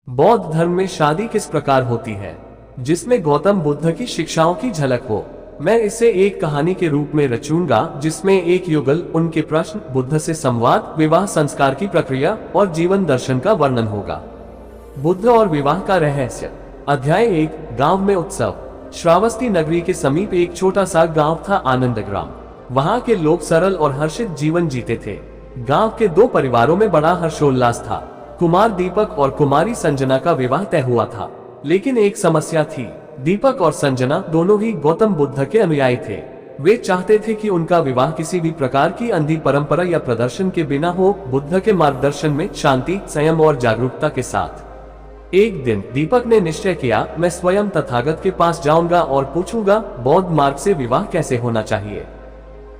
बौद्ध धर्म में शादी किस प्रकार होती है, जिसमें गौतम बुद्ध की शिक्षाओं की झलक हो। मैं इसे एक कहानी के रूप में रचूंगा जिसमें एक युगल, उनके प्रश्न, बुद्ध से संवाद, विवाह संस्कार की प्रक्रिया और जीवन दर्शन का वर्णन होगा। बुद्ध और विवाह का रहस्य। अध्याय 1। गांव में उत्सव। श्रावस्ती नगरी के समीप एक छोटा सा गांव था, आनंदग्राम। वहां के लोग सरल और हर्षित जीवन जीते थे। गांव के दो परिवारों में बड़ा हर्षोल्लास था। कुमार दीपक और कुमारी संजना का विवाह तय हुआ था, लेकिन एक समस्या थी। दीपक और संजना दोनों ही गौतम बुद्ध के अनुयायी थे। वे चाहते थे कि उनका विवाह किसी भी प्रकार की अंधी परंपरा या प्रदर्शन के बिना हो, बुद्ध के मार्गदर्शन में, शांति, संयम और जागरूकता के साथ। एक दिन दीपक ने निश्चय किया, मैं स्वयं तथागत के पास जाऊंगा और पूछूंगा, बौद्ध मार्ग से विवाह कैसे होना चाहिए।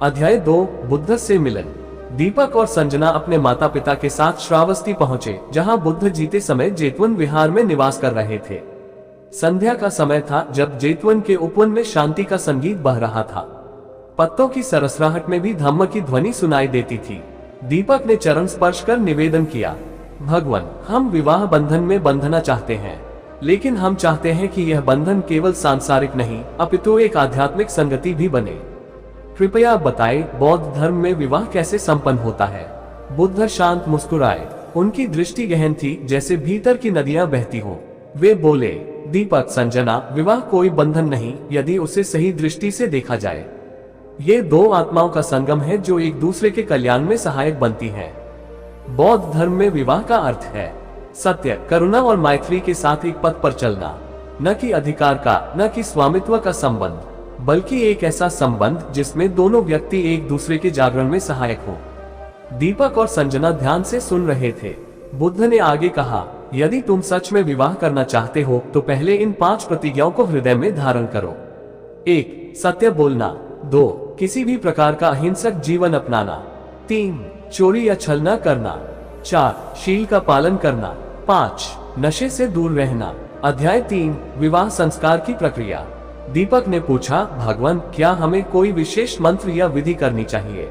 अध्याय 2। बुद्ध से मिलन। दीपक और संजना अपने माता पिता के साथ श्रावस्ती पहुंचे, जहां बुद्ध जीते समय जेतवन विहार में निवास कर रहे थे। संध्या का समय था, जब जेतवन के उपवन में शांति का संगीत बह रहा था। पत्तों की सरसराहट में भी धम्म की ध्वनि सुनाई देती थी। दीपक ने चरण स्पर्श कर निवेदन किया, भगवान, हम विवाह बंधन में बंधना चाहते हैं, लेकिन हम चाहते हैं कि यह बंधन केवल सांसारिक नहीं, अपितु एक आध्यात्मिक संगति भी बने। कृपया बताएं, बौद्ध धर्म में विवाह कैसे संपन्न होता है। बुद्ध शांत मुस्कुराए। उनकी दृष्टि गहन थी, जैसे भीतर की नदियां बहती हो। वे बोले, दीपक, संजना, विवाह कोई बंधन नहीं, यदि उसे सही दृष्टि से देखा जाए। ये दो आत्माओं का संगम है जो एक दूसरे के कल्याण में सहायक बनती हैं। बौद्ध धर्म में विवाह का अर्थ है सत्य, करुणा और मैत्री के साथ एक पथ पर चलना। न कि अधिकार का, न कि स्वामित्व का संबंध, बल्कि एक ऐसा संबंध जिसमें दोनों व्यक्ति एक दूसरे के जागरण में सहायक हो। दीपक और संजना ध्यान से सुन रहे थे। बुद्ध ने आगे कहा, यदि तुम सच में विवाह करना चाहते हो तो पहले इन 5 प्रतिज्ञाओं को हृदय में धारण करो। 1. सत्य बोलना। 2. किसी भी प्रकार का अहिंसक जीवन अपनाना। 3. चोरी या छल न करना। 4. शील का पालन करना। 5. नशे से दूर रहना। अध्याय 3। विवाह संस्कार की प्रक्रिया। दीपक ने पूछा, भगवान, क्या हमें कोई विशेष मंत्र या विधि करनी चाहिए।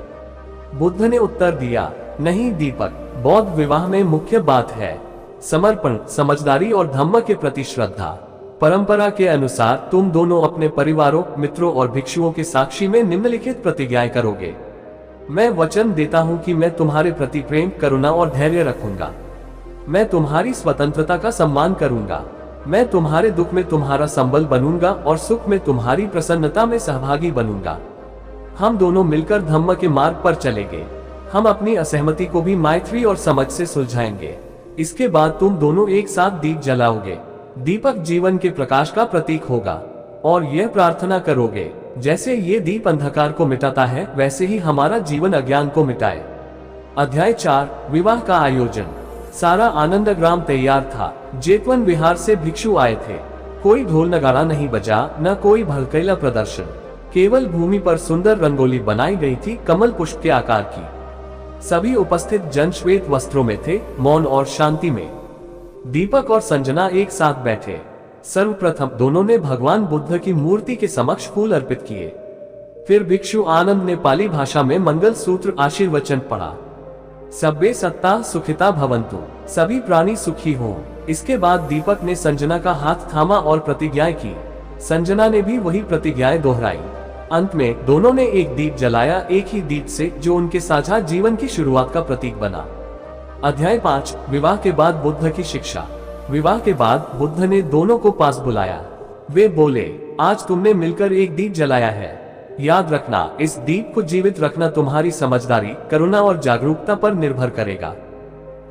बुद्ध ने उत्तर दिया, नहीं दीपक, बौद्ध विवाह में मुख्य बात है समर्पण, समझदारी और धम्म के प्रति श्रद्धा। परंपरा के अनुसार तुम दोनों अपने परिवारों, मित्रों और भिक्षुओं के साक्षी में निम्नलिखित प्रतिज्ञाएं करोगे। मैं वचन देता हूं कि मैं तुम्हारे प्रति प्रेम, करुणा और धैर्य रखूंगा। मैं तुम्हारी स्वतंत्रता का सम्मान करूंगा। मैं तुम्हारे दुख में तुम्हारा संबल बनूंगा और सुख में तुम्हारी प्रसन्नता में सहभागी बनूंगा। हम दोनों मिलकर धम्म के मार्ग पर चलेंगे। हम अपनी असहमति को भी मैत्री और समझ से सुलझाएंगे। इसके बाद तुम दोनों एक साथ दीप जलाओगे। दीपक जीवन के प्रकाश का प्रतीक होगा और यह प्रार्थना करोगे, जैसे ये दीप अंधकार को मिटाता है, वैसे ही हमारा जीवन अज्ञान को मिटाए। अध्याय 4। विवाह का आयोजन। सारा आनंदग्राम तैयार था। जेतवन विहार से भिक्षु आए थे। कोई ढोल नगाड़ा नहीं बजा, न कोई भड़कीला प्रदर्शन। केवल भूमि पर सुंदर रंगोली बनाई गई थी, कमल पुष्प के आकार की। सभी उपस्थित जन श्वेत वस्त्रों में थे, मौन और शांति में। दीपक और संजना एक साथ बैठे। सर्वप्रथम दोनों ने भगवान बुद्ध की मूर्ति के समक्ष फूल अर्पित किए। फिर भिक्षु आनंद ने पाली भाषा में मंगल सूत्र आशीर्वचन पढ़ा। सब्बे सत्ता सुखिता भवन्तु, सभी प्राणी सुखी हों। इसके बाद दीपक ने संजना का हाथ थामा और प्रतिज्ञाएं की। संजना ने भी वही प्रतिज्ञाएं दोहराई। अंत में दोनों ने एक दीप जलाया, एक ही दीप से, जो उनके साझा जीवन की शुरुआत का प्रतीक बना। अध्याय 5। विवाह के बाद बुद्ध की शिक्षा। विवाह के बाद बुद्ध ने दोनों को पास बुलाया। वे बोले, आज तुमने मिलकर एक दीप जलाया है। याद रखना, इस दीप को जीवित रखना तुम्हारी समझदारी, करुणा और जागरूकता पर निर्भर करेगा।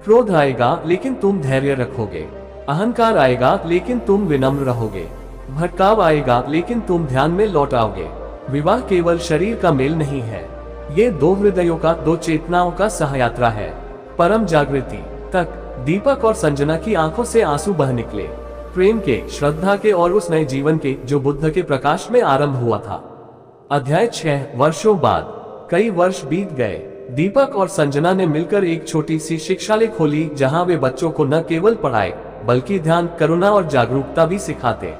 क्रोध आएगा लेकिन तुम धैर्य रखोगे। अहंकार आएगा लेकिन तुम विनम्र रहोगे। भटकाव आएगा लेकिन तुम ध्यान में लौट आओगे। विवाह केवल शरीर का मेल नहीं है, ये दो हृदयों का, दो चेतनाओं का सहयात्रा है, परम जागृति तक। दीपक और संजना की आंखों से आंसू बह निकले, प्रेम के, श्रद्धा के और उस नए जीवन के जो बुद्ध के प्रकाश में आरंभ हुआ था। अध्याय 6। वर्षों बाद। कई वर्ष बीत गए। दीपक और संजना ने मिलकर एक छोटी सी शिक्षालय खोली, जहां वे बच्चों को न केवल पढ़ाए बल्कि ध्यान, करुणा और जागरूकता भी सिखाते।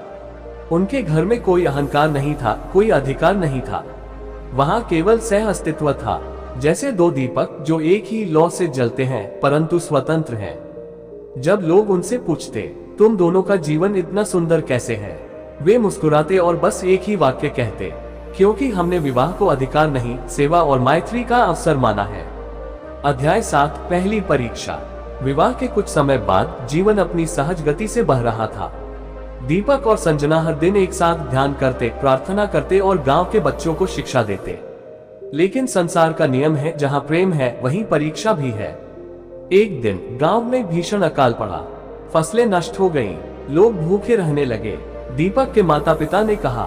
उनके घर में कोई अहंकार नहीं था, कोई अधिकार नहीं था। वहां केवल सह अस्तित्व था, जैसे दो दीपक जो एक ही लौ से जलते हैं परंतु स्वतंत्र हैं। जब लोग उनसे पूछते, तुम दोनों का जीवन इतना सुंदर कैसे है, वे मुस्कुराते और बस एक ही वाक्य कहते, क्योंकि हमने विवाह को अधिकार नहीं, सेवा और मैत्री का अवसर माना है। अध्याय 7, पहली परीक्षा। विवाह के कुछ समय बाद जीवन अपनी सहज गति से बह रहा था। दीपक और संजना हर दिन एक साथ ध्यान करते, प्रार्थना करते और गांव के बच्चों को शिक्षा देते। लेकिन संसार का नियम है, जहां प्रेम है वहीं परीक्षा भी है। एक दिन गांव में भीषण अकाल पड़ा, फसलें नष्ट हो गईं, लोग भूखे रहने लगे। दीपक के माता पिता ने कहा,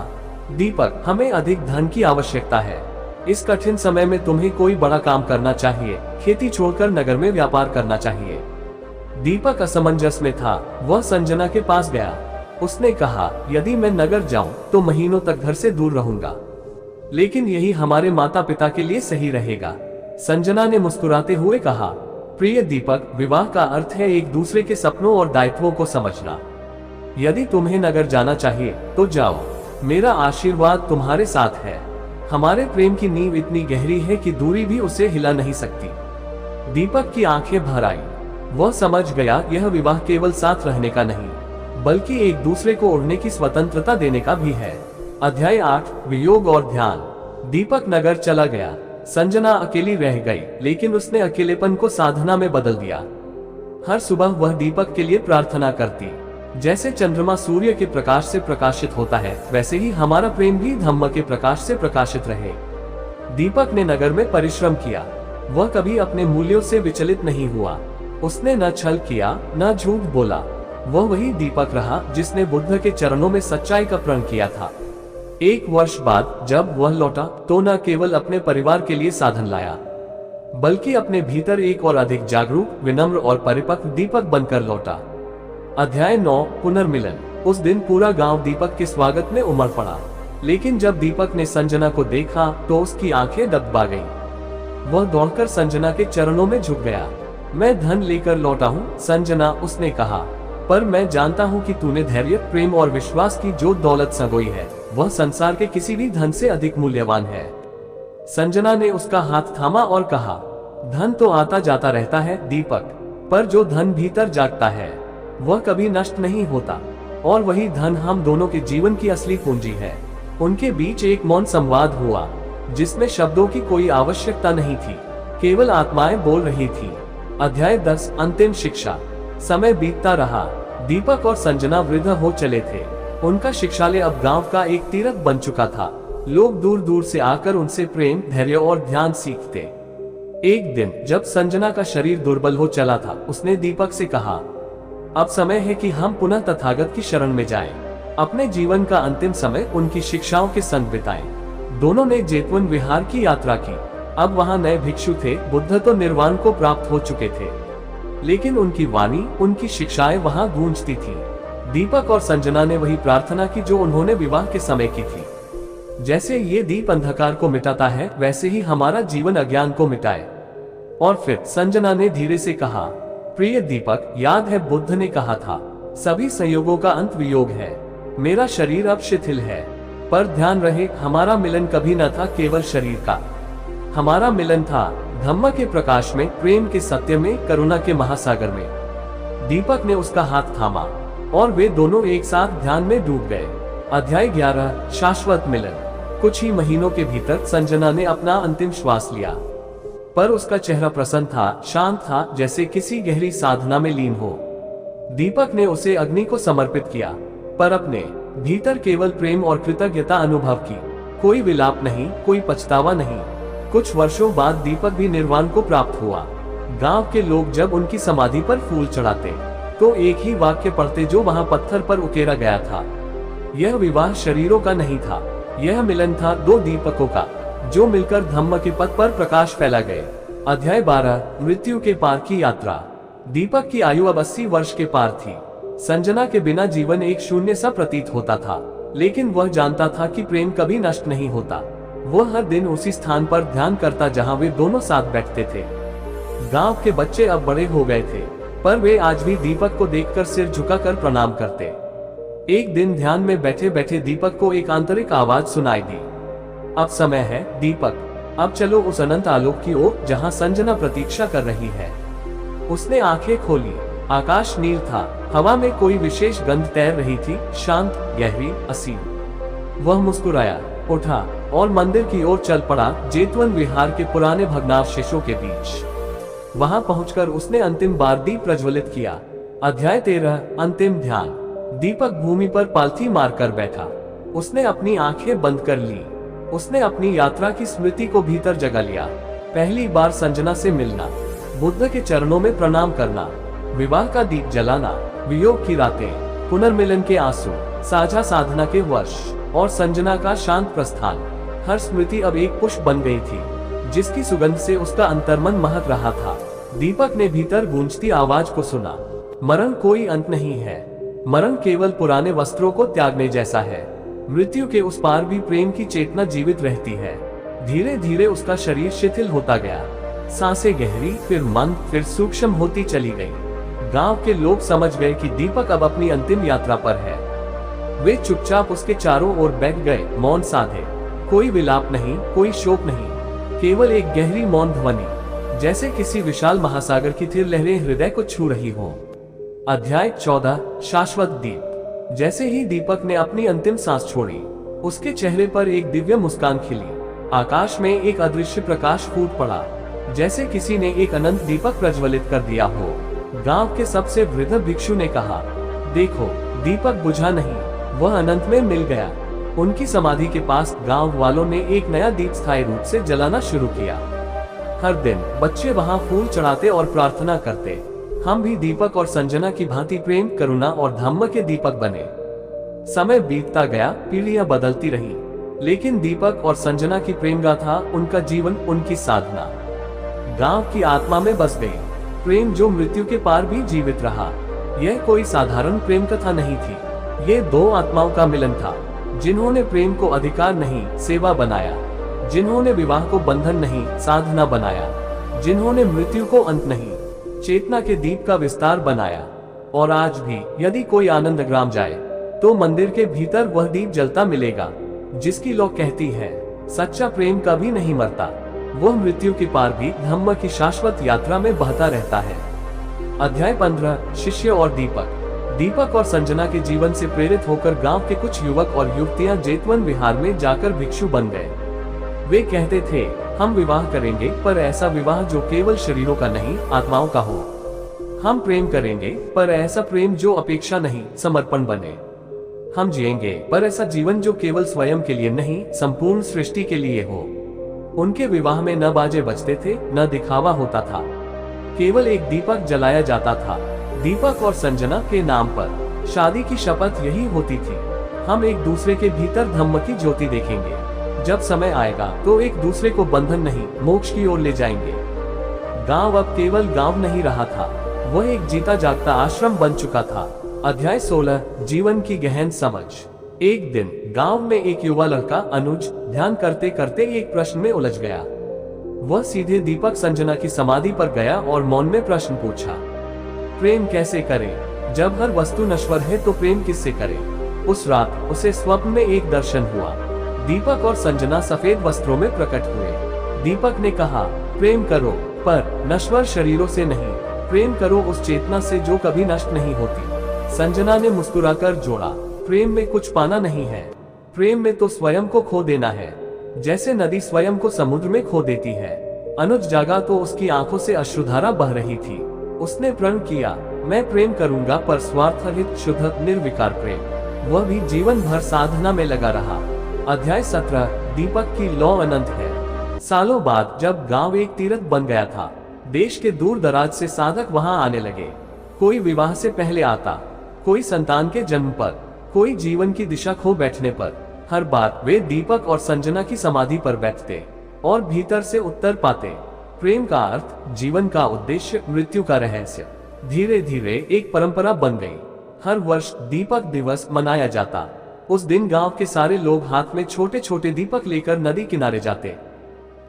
दीपक, हमें अधिक धन की आवश्यकता है। इस कठिन समय में तुम्हें कोई बड़ा काम करना चाहिए, खेती छोड़कर नगर में व्यापार करना चाहिए। दीपक असमंजस में था। वह संजना के पास गया। उसने कहा, यदि मैं नगर जाऊं तो महीनों तक घर से दूर रहूंगा, लेकिन यही हमारे माता पिता के लिए सही रहेगा। संजना ने मुस्कुराते हुए कहा, प्रिय दीपक, विवाह का अर्थ है एक दूसरे के सपनों और दायित्वों को समझना। यदि तुम्हें नगर जाना चाहिए तो जाओ, मेरा आशीर्वाद तुम्हारे साथ है। हमारे प्रेम की नींव इतनी गहरी है कि दूरी भी उसे हिला नहीं सकती। दीपक की आंखें भर आई। वह समझ गया, यह विवाह केवल साथ रहने का नहीं, बल्कि एक दूसरे को उड़ने की स्वतंत्रता देने का भी है। अध्याय 8, वियोग और ध्यान। दीपक नगर चला गया। संजना अकेली रह गई, लेकिन उसने अकेलेपन को साधना में बदल दिया। हर सुबह वह दीपक के लिए प्रार्थना करती। जैसे चंद्रमा सूर्य के प्रकाश से प्रकाशित होता है, वैसे ही हमारा प्रेम भी धम्म के प्रकाश से प्रकाशित रहे। दीपक ने नगर में परिश्रम किया। वह कभी अपने मूल्यों से विचलित नहीं हुआ। उसने न छल किया, न झूठ बोला। वह वही दीपक रहा जिसने बुद्ध के चरणों में सच्चाई का प्रण किया था। एक वर्ष बाद जब वह लौटा तो न केवल अपने परिवार के लिए साधन लाया, बल्कि अपने भीतर एक और अधिक जागरूक, विनम्र और परिपक्व दीपक बनकर लौटा। अध्याय 9, पुनर्मिलन। उस दिन पूरा गांव दीपक के स्वागत में उमड़ पड़ा, लेकिन जब दीपक ने संजना को देखा तो उसकी आंखें दबा गईं। वह दौड़कर संजना के चरणों में झुक गया। मैं धन लेकर लौटा हूँ संजना, उसने कहा, पर मैं जानता हूँ कि तूने धैर्य, प्रेम और विश्वास की जो दौलत संजोई है, वह संसार के किसी भी धन से अधिक मूल्यवान है। संजना ने उसका हाथ थामा और कहा, धन तो आता जाता रहता है दीपक, पर जो धन भीतर जागता है वह कभी नष्ट नहीं होता, और वही धन हम दोनों के जीवन की असली पूंजी है। उनके बीच एक मौन संवाद हुआ, जिसमें शब्दों की कोई आवश्यकता नहीं थी, केवल आत्माएं बोल रही थी। अध्याय 10, अंतिम शिक्षा। समय बीतता रहा। दीपक और संजना वृद्ध हो चले थे। उनका शिक्षालय अब गांव का एक तीर्थ बन चुका था। लोग दूर दूर से आकर उनसे प्रेम, धैर्य और ध्यान सीखते। एक दिन जब संजना का शरीर दुर्बल हो चला था, उसने दीपक से कहा, अब समय है कि हम पुनः तथागत की शरण में जाएं। अपने जीवन का अंतिम समय उनकी शिक्षाओं के संग बिताएं। दोनों ने जेतवन विहार की यात्रा की। अब वहां नए भिक्षु थे। बुद्ध तो निर्वाण को प्राप्त हो चुके थे, लेकिन उनकी वाणी, उनकी शिक्षाएं वहां गूंजती थी। दीपक और संजना ने वही प्रार्थना की जो उन्होंने विवाह के समय की थी। जैसे ये दीप अंधकार को मिटाता है, वैसे ही हमारा जीवन अज्ञान को मिटाए। और फिर संजना ने धीरे से कहा, प्रिय दीपक, याद है बुद्ध ने कहा था, सभी संयोगों का अंत वियोग है। मेरा शरीर अब शिथिल है, पर ध्यान रहे, हमारा मिलन कभी न था केवल शरीर का। हमारा मिलन था धम्म के प्रकाश में, प्रेम के सत्य में, करुणा के महासागर में। दीपक ने उसका हाथ थामा और वे दोनों एक साथ ध्यान में डूब गए। अध्याय 11, शाश्वत मिलन। कुछ ही महीनों के भीतर संजना ने अपना अंतिम श्वास लिया, पर उसका चेहरा प्रसन्न था, शांत था, जैसे किसी गहरी साधना में लीन हो। दीपक ने उसे अग्नि को समर्पित किया, पर अपने भीतर केवल प्रेम और कृतज्ञता अनुभव की। कोई विलाप नहीं, कोई पछतावा नहीं। कुछ वर्षों बाद दीपक भी निर्वाण को प्राप्त हुआ। गांव के लोग जब उनकी समाधि पर फूल चढ़ाते तो एक ही वाक्य पढ़ते जो वहां पत्थर पर उकेरा गया था। यह विवाह शरीरों का नहीं था, यह मिलन था दो दीपकों का, जो मिलकर धम्म के पथ पर प्रकाश फैला गए। अध्याय 12, मृत्यु के पार की यात्रा। दीपक की आयु अब 80 वर्ष के पार थी। संजना के बिना जीवन एक शून्य सा प्रतीत होता था, लेकिन वह जानता था कि प्रेम कभी नष्ट नहीं होता। वह हर दिन उसी स्थान पर ध्यान करता जहां वे दोनों साथ बैठते थे। गांव के बच्चे अब बड़े हो गए थे, पर वे आज भी दीपक को देखकर सिर झुकाकर प्रणाम करते। एक दिन ध्यान में बैठे बैठे दीपक को एक आंतरिक आवाज सुनाई दी, अब समय है दीपक, अब चलो उस अनंत आलोक की ओर जहां संजना प्रतीक्षा कर रही है। उसने आंखें खोली। आकाश नील था, हवा में कोई विशेष गंध तैर रही थी, शांत, गहरी, असीम। वह मुस्कुराया, उठा और मंदिर की ओर चल पड़ा, जेतवन विहार के पुराने भग्नावशेषों के बीच। वहां पहुंचकर उसने अंतिम बार दीप प्रज्वलित किया। अध्याय 13, अंतिम ध्यान। दीपक भूमि पर पालथी मारकर बैठा। उसने अपनी आंखें बंद कर ली। उसने अपनी यात्रा की स्मृति को भीतर जगा लिया। पहली बार संजना से मिलना, बुद्ध के चरणों में प्रणाम करना, विवाह का दीप जलाना, वियोग की रातें, पुनर्मिलन के आंसू, साझा साधना के वर्ष और संजना का शांत प्रस्थान। हर स्मृति अब एक पुष्प बन गई थी, जिसकी सुगंध से उसका अंतर्मन महक रहा था। दीपक ने भीतर गूंजती आवाज को सुना। मरण कोई अंत नहीं है। मरण केवल पुराने वस्त्रों को त्यागने जैसा है। मृत्यु के उस पार भी प्रेम की चेतना जीवित रहती है। धीरे धीरे उसका शरीर शिथिल होता गया। सांसें गहरी, फिर मंद, फिर सूक्ष्म होती चली गई। गांव के लोग समझ गए कि दीपक अब अपनी अंतिम यात्रा पर है। वे चुपचाप उसके चारों ओर बैठ गए, मौन साधे। कोई विलाप नहीं, कोई शोक नहीं, केवल एक गहरी मौन ध्वनि, जैसे किसी विशाल महासागर की थिर लहरें हृदय को छू रही हों। अध्याय 14, शाश्वत दीप। जैसे ही दीपक ने अपनी अंतिम सांस छोड़ी, उसके चेहरे पर एक दिव्य मुस्कान खिली। आकाश में एक अदृश्य प्रकाश फूट पड़ा, जैसे किसी ने एक अनंत दीपक प्रज्वलित कर दिया हो। गांव के सबसे वृद्ध भिक्षु ने कहा, देखो, दीपक बुझा नहीं, वह अनंत में मिल गया। उनकी समाधि के पास गांव वालों ने एक नया दीप स्थायी रूप से जलाना शुरू किया। हर दिन बच्चे वहां फूल चढ़ाते और प्रार्थना करते। हम भी दीपक और संजना की भांति प्रेम, करुणा और धम्म के दीपक बने। समय बीतता गया, पीढ़ियां बदलती रही, लेकिन दीपक और संजना की प्रेम गाथा, उनका जीवन, उनकी साधना गांव की आत्मा में बस गई। प्रेम जो मृत्यु के पार भी जीवित रहा। यह कोई साधारण प्रेम कथा नहीं थी। ये दो आत्माओं का मिलन था, जिन्होंने प्रेम को अधिकार नहीं, सेवा बनाया, जिन्होंने विवाह को बंधन नहीं, साधना बनाया, जिन्होंने मृत्यु को अंत नहीं, चेतना के दीप का विस्तार बनाया। और आज भी यदि कोई आनंद ग्राम जाए, तो मंदिर के भीतर वह दीप जलता मिलेगा, जिसकी लोग कहती है, सच्चा प्रेम कभी नहीं मरता, वह मृत्यु के पार भी धम्म की शाश्वत यात्रा में बहता रहता है। अध्याय 15, शिष्य और दीपक। दीपक और संजना के जीवन से प्रेरित होकर गांव के कुछ युवक और युवतियां जेतवन विहार में जाकर भिक्षु बन गए। वे कहते थे, हम विवाह करेंगे, पर ऐसा विवाह जो केवल शरीरों का नहीं, आत्माओं का हो। हम प्रेम करेंगे, पर ऐसा प्रेम जो अपेक्षा नहीं, समर्पण बने। हम जिएंगे, पर ऐसा जीवन जो केवल स्वयं के लिए नहीं, संपूर्ण सृष्टि के लिए हो। उनके विवाह में न बाजे बजते थे, न दिखावा होता था, केवल एक दीपक जलाया जाता था। दीपक और संजना के नाम पर शादी की शपथ यही होती थी, हम एक दूसरे के भीतर धम्म की ज्योति देखेंगे। जब समय आएगा तो एक दूसरे को बंधन नहीं, मोक्ष की ओर ले जाएंगे। गांव अब केवल गांव नहीं रहा था, वह एक जीता जागता आश्रम बन चुका था। अध्याय 16, जीवन की गहन समझ। एक दिन गांव में एक युवा लड़का अनुज ध्यान करते करते एक प्रश्न में उलझ गया। वह सीधे दीपक संजना की समाधि पर गया और मौन में प्रश्न पूछा, प्रेम कैसे करें? जब हर वस्तु नश्वर है तो प्रेम किससे करें? उस रात उसे स्वप्न में एक दर्शन हुआ। दीपक और संजना सफेद वस्त्रों में प्रकट हुए। दीपक ने कहा, प्रेम करो, पर नश्वर शरीरों से नहीं, प्रेम करो उस चेतना से जो कभी नष्ट नहीं होती। संजना ने मुस्कुराकर जोड़ा, प्रेम में कुछ पाना नहीं है, प्रेम में तो स्वयं को खो देना है, जैसे नदी स्वयं को समुद्र में खो देती है। अनुज जागा तो उसकी आंखों से अश्रुधारा बह रही थी। उसने प्रण किया, मैं प्रेम करूंगा, पर स्वार्थरहित, शुद्ध, निर्विकार प्रेम। वह भी जीवन भर साधना में लगा रहा। अध्याय 17, दीपक की लौ अनंत है। सालों बाद जब गांव एक तीर्थ बन गया था, देश के दूर दराज से साधक वहां आने लगे। कोई विवाह से पहले आता, कोई संतान के जन्म पर, कोई जीवन की दिशा खो बैठने पर। हर बार वे दीपक और संजना की समाधि पर बैठते और भीतर से उत्तर पाते। प्रेम का अर्थ, जीवन का उद्देश्य, मृत्यु का रहस्य। धीरे धीरे एक परंपरा बन गई। हर वर्ष दीपक दिवस मनाया जाता। उस दिन गांव के सारे लोग हाथ में छोटे छोटे दीपक लेकर नदी किनारे जाते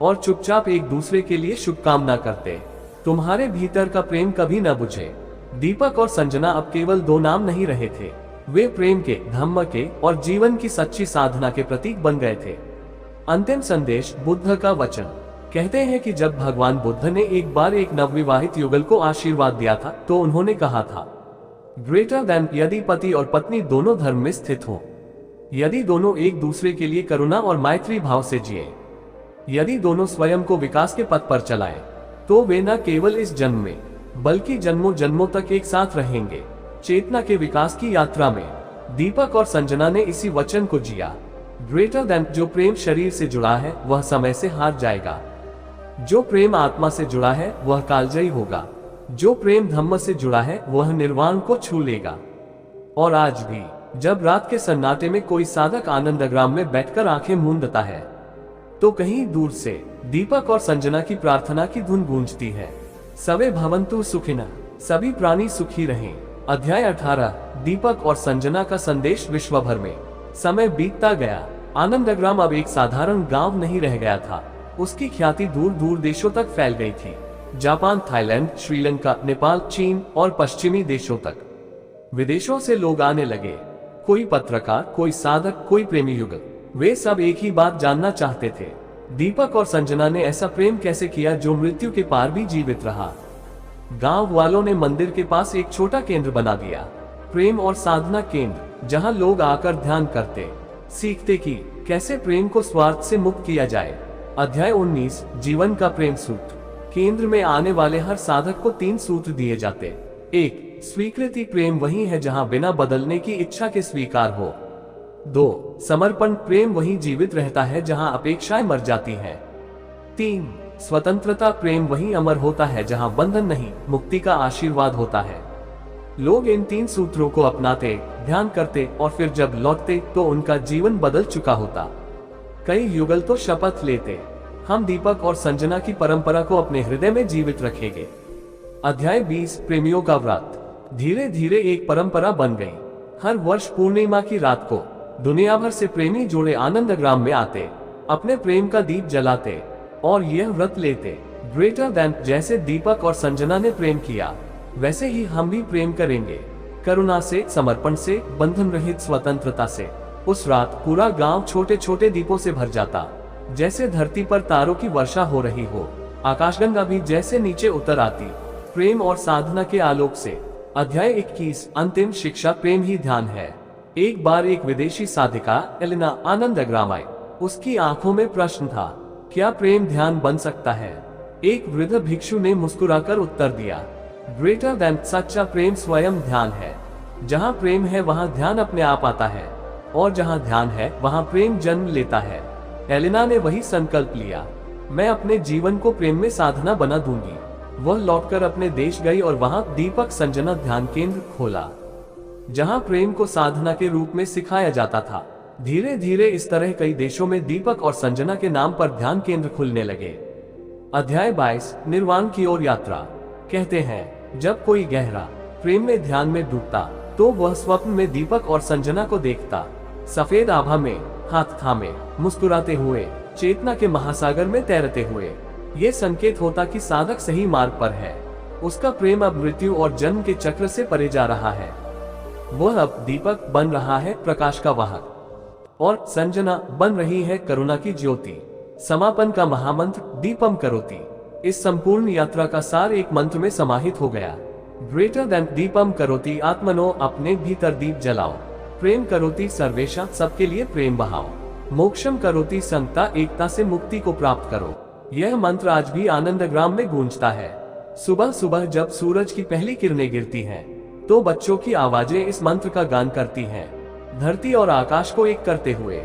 और चुपचाप एक दूसरे के लिए शुभकामना करते, तुम्हारे भीतर का प्रेम कभी न बुझे। दीपक और संजना अब केवल दो नाम नहीं रहे थे, वे प्रेम के, धम्म के और जीवन की सच्ची साधना के प्रतीक बन गए थे। अंतिम संदेश, बुद्ध का वचन। कहते हैं कि जब भगवान बुद्ध ने एक बार एक नवविवाहित युगल को आशीर्वाद दिया था तो उन्होंने कहा था, ग्रेटर देन यदि पति और पत्नी दोनों धर्म में स्थित हों, यदि दोनों एक दूसरे के लिए करुणा और मैत्री भाव से जिए, यदि दोनों स्वयं को विकास के पथ पर चलाएं, तो वे न केवल इस जन्म में बल्कि जन्मों जन्मों तक एक साथ रहेंगे। चेतना के विकास की यात्रा में दीपक और संजना ने इसी वचन को जिया। ग्रेटर देन जो प्रेम शरीर से जुड़ा है वह समय से हार जाएगा, जो प्रेम आत्मा से जुड़ा है वह कालजयी होगा, जो प्रेम धम्म से जुड़ा है वह निर्वाण को छू लेगा। और आज भी जब रात के सन्नाटे में कोई साधक आनंदग्राम में बैठकर आंखें मूंदता है तो कहीं दूर से दीपक और संजना की प्रार्थना की धुन गूंजती है, सवे भवन्तु सुखिनः, सभी प्राणी सुखी रहें। अध्याय 18 दीपक और संजना का संदेश विश्व भर में। समय बीतता गया, आनंदग्राम अब एक साधारण गांव नहीं रह गया था। उसकी ख्याति दूर दूर देशों तक फैल गई थी, जापान, थाईलैंड, श्रीलंका, नेपाल, चीन और पश्चिमी देशों तक। विदेशों से लोग आने लगे, कोई पत्रकार, कोई साधक, कोई प्रेमी युगल। वे सब एक ही बात जानना चाहते थे, दीपक और संजना ने ऐसा प्रेम कैसे किया जो मृत्यु के पार भी जीवित रहा। गांव वालों ने मंदिर के पास एक छोटा केंद्र बना दिया, प्रेम और साधना केंद्र, जहां लोग आकर ध्यान करते, सीखते कि कैसे प्रेम को स्वार्थ से मुक्त किया जाए। अध्याय 19 जीवन का प्रेम सूत्र। केंद्र में आने वाले हर साधक को 3 सूत्र दिए जाते। 1 स्वीकृति, प्रेम वही है जहां बिना बदलने की इच्छा के स्वीकार हो। 2 समर्पण, प्रेम वही जीवित रहता है जहां अपेक्षाएं मर जाती हैं। 3 स्वतंत्रता, प्रेम वही अमर होता है जहां बंधन नहीं, मुक्ति का आशीर्वाद होता है। लोग इन 3 सूत्रों को अपनाते, ध्यान करते और फिर जब लौटते तो उनका जीवन बदल चुका होता। कई युगल तो शपथ लेते, हम दीपक और संजना की परंपरा को अपने हृदय में जीवित रखेंगे। अध्याय 20 प्रेमियों का व्रत। धीरे धीरे एक परंपरा बन गई। हर वर्ष पूर्णिमा की रात को दुनिया भर से प्रेमी जोड़े आनंदग्राम में आते, अपने प्रेम का दीप जलाते और यह व्रत लेते, ग्रेटर देन जैसे दीपक और संजना ने प्रेम किया वैसे ही हम भी प्रेम करेंगे, करुणा से, समर्पण से, बंधन रहित स्वतंत्रता से। उस रात पूरा गांव छोटे छोटे दीपों से भर जाता, जैसे धरती पर तारों की वर्षा हो रही हो। आकाशगंगा भी जैसे नीचे उतर आती, प्रेम और साधना के आलोक से। अध्याय 21 अंतिम शिक्षा, प्रेम ही ध्यान है। एक बार एक विदेशी साधिका एलिना आनंदग्राम आई। उसकी आंखों में प्रश्न था, क्या प्रेम ध्यान बन सकता है? एक वृद्ध भिक्षु ने मुस्कुराकर उत्तर दिया, ग्रेटर देन, सच्चा प्रेम स्वयं ध्यान है। जहां प्रेम है वहां ध्यान अपने आप आता है, और जहां ध्यान है वहां प्रेम जन्म लेता है। एलिना ने वही संकल्प लिया, मैं अपने जीवन को प्रेम में साधना बना दूंगी। वह लौटकर अपने देश गई और वहां दीपक संजना ध्यान केंद्र खोला, जहां प्रेम को साधना के रूप में सिखाया जाता था। धीरे धीरे इस तरह कई देशों में दीपक और संजना के नाम पर ध्यान केंद्र खुलने लगे। अध्याय 22 निर्वाण की ओर यात्रा। कहते हैं, जब कोई गहरा प्रेम में ध्यान में डूबता तो वह स्वप्न में दीपक और संजना को देखता, सफेद आभा में हाथ थामे, मुस्कुराते हुए, चेतना के महासागर में तैरते हुए। ये संकेत होता कि साधक सही मार्ग पर है। उसका प्रेम अब मृत्यु और जन्म के चक्र से परे जा रहा है। वह अब दीपक बन रहा है, प्रकाश का वाहक, और संजना बन रही है करुणा की ज्योति। समापन का महामंत्र दीपम करोति। इस संपूर्ण यात्रा का सार एक मंत्र में समाहित हो गया, ग्रेटर देन दीपम करोति आत्मनो, अपने भीतर दीप जलाओ। प्रेम करोति सर्वेशा, सबके लिए प्रेम बहाओ। मोक्षम करोति संगता, एकता से मुक्ति को प्राप्त करो। यह मंत्र आज भी आनंदग्राम में गूंजता है। सुबह सुबह जब सूरज की पहली किरणें गिरती हैं, तो बच्चों की आवाजें इस मंत्र का गान करती हैं, धरती और आकाश को एक करते हुए।